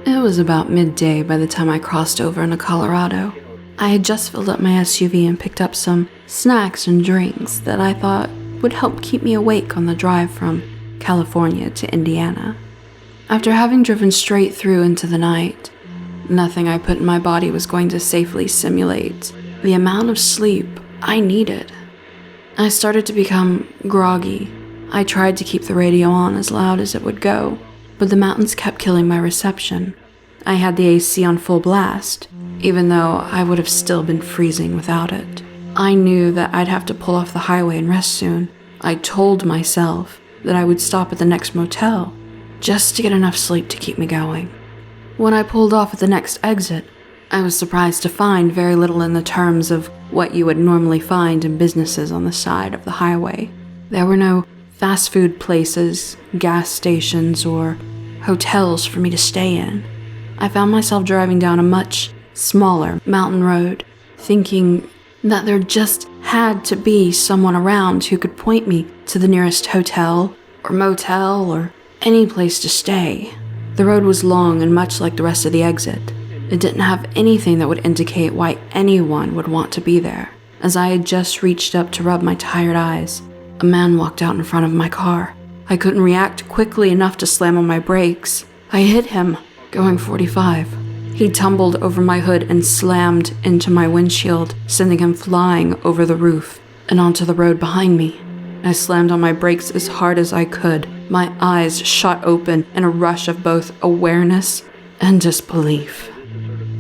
It was about midday by the time I crossed over into Colorado. I had just filled up my SUV and picked up some snacks and drinks that I thought would help keep me awake on the drive from California to Indiana. After having driven straight through into the night, nothing I put in my body was going to safely simulate the amount of sleep I needed. I started to become groggy. I tried to keep the radio on as loud as it would go, but the mountains kept killing my reception. I had the AC on full blast, even though I would have still been freezing without it. I knew that I'd have to pull off the highway and rest soon. I told myself that I would stop at the next motel just to get enough sleep to keep me going. When I pulled off at the next exit, I was surprised to find very little in the terms of what you would normally find in businesses on the side of the highway. There were no fast food places, gas stations, or hotels for me to stay in. I found myself driving down a much smaller mountain road, thinking that there just had to be someone around who could point me to the nearest hotel or motel or any place to stay. The road was long and much like the rest of the exit. It didn't have anything that would indicate why anyone would want to be there. As I had just reached up to rub my tired eyes, a man walked out in front of my car. I couldn't react quickly enough to slam on my brakes. I hit him, going 45. He tumbled over my hood and slammed into my windshield, sending him flying over the roof and onto the road behind me. I slammed on my brakes as hard as I could. My eyes shot open in a rush of both awareness and disbelief.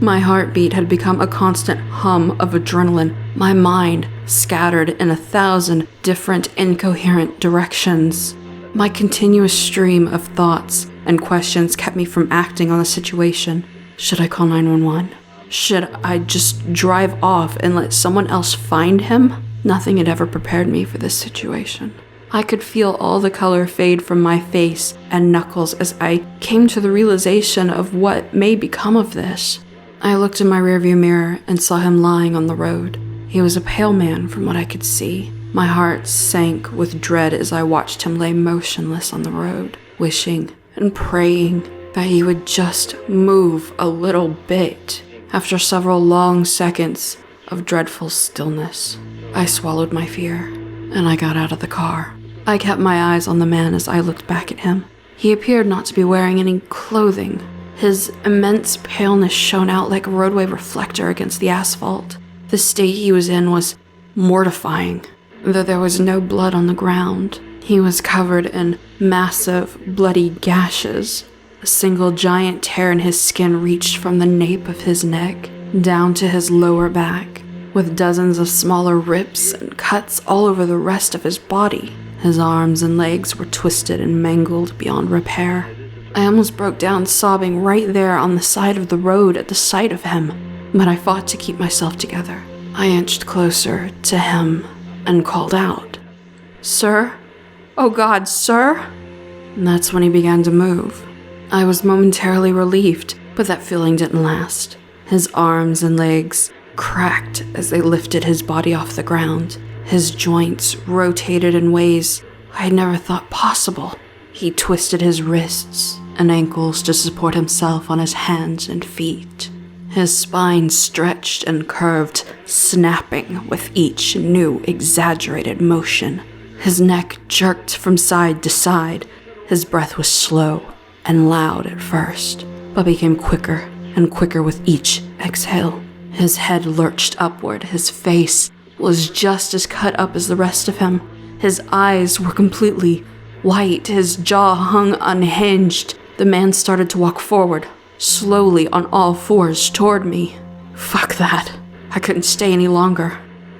My heartbeat had become a constant hum of adrenaline, my mind scattered in 1,000 different incoherent directions. My continuous stream of thoughts and questions kept me from acting on the situation. Should I call 911? Should I just drive off and let someone else find him? Nothing had ever prepared me for this situation. I could feel all the color fade from my face and knuckles as I came to the realization of what may become of this. I looked in my rearview mirror and saw him lying on the road. He was a pale man from what I could see. My heart sank with dread as I watched him lay motionless on the road, wishing and praying that he would just move a little bit. After several long seconds of dreadful stillness, I swallowed my fear and I got out of the car. I kept my eyes on the man as I looked back at him. He appeared not to be wearing any clothing. His immense paleness shone out like a roadway reflector against the asphalt. The state he was in was mortifying. Though there was no blood on the ground, he was covered in massive, bloody gashes. A single giant tear in his skin reached from the nape of his neck down to his lower back, with dozens of smaller rips and cuts all over the rest of his body. His arms and legs were twisted and mangled beyond repair. I almost broke down sobbing right there on the side of the road at the sight of him, but I fought to keep myself together. I inched closer to him and called out, "Sir? Oh God, sir?" And that's when he began to move. I was momentarily relieved, but that feeling didn't last. His arms and legs cracked as they lifted his body off the ground. His joints rotated in ways I had never thought possible. He twisted his wrists and ankles to support himself on his hands and feet. His spine stretched and curved, snapping with each new exaggerated motion. His neck jerked from side to side. His breath was slow and loud at first, but became quicker and quicker with each exhale. His head lurched upward. His face was just as cut up as the rest of him. His eyes were completely white. His jaw hung unhinged. The man started to walk forward, slowly on all fours toward me. Fuck that. I couldn't stay any longer.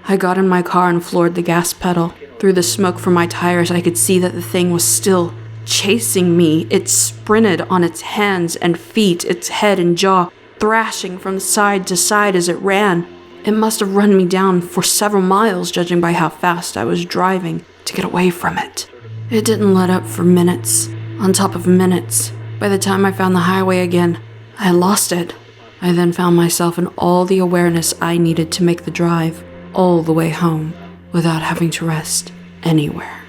I got in my car and floored the gas pedal. Through the smoke from my tires, I could see that the thing was still chasing me. It sprinted on its hands and feet, its head and jaw thrashing from side to side as it ran. It must have run me down for several miles, judging by how fast I was driving to get away from it. It didn't let up for minutes, on top of minutes. By the time I found the highway again, I had lost it. I then found myself in all the awareness I needed to make the drive all the way home without having to rest anywhere.